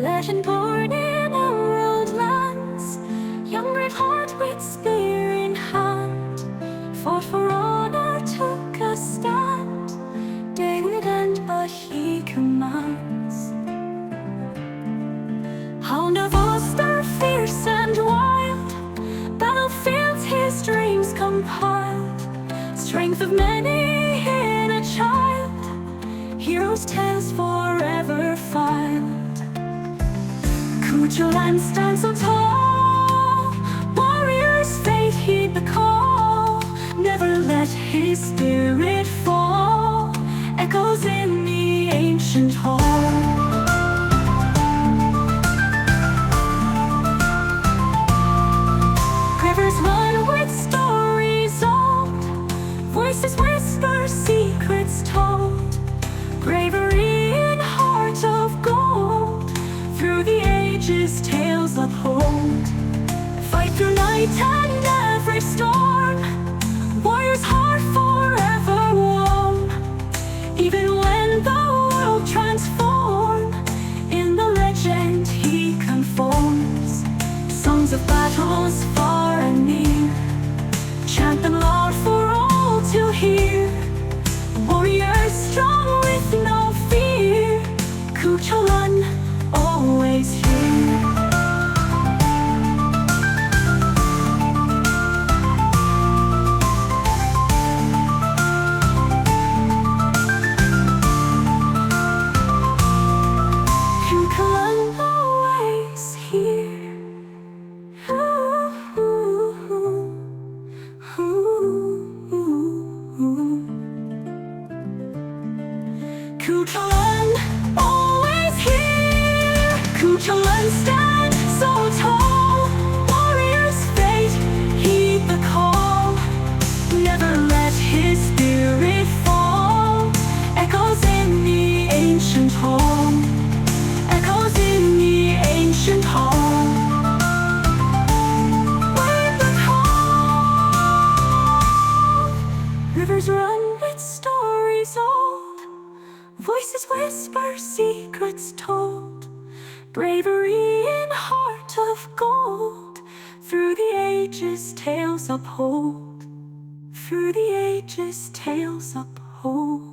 legend born in emerald lands, young brave heart with spear in hand, fought for honor, took a stand, day would end but he commands. Hound of Ulster, fierce and wild, battlefields his dreams compiled, strength of many in a child, heroes' tales forever filed. Cú Chulainn stands so tall, warrior's fate heed the call, never let his spirit fall, echoes in the ancient hall. Rivers run with stories old, voices whisper secrets told, bravery in heart of gold, through the ages tales uphold. Fight through night and every storm, warrior's heart forever warm, even when the world transforms, in the legend he conforms. Songs of battles far and near, chant them loud for all to hear, warriors strong with no fear, Cú Chulainn always here. Cú Chulainn always here. Cú Chulainn always here. Cú Chulainn stand so tall, warrior's fate heed the call, never let his spirit fall, echoes in the ancient hall, echoes in the ancient hall. When the call, rivers run with stories old, voices whisper secrets told, bravery in heart of gold, through the ages tales uphold, through the ages tales uphold.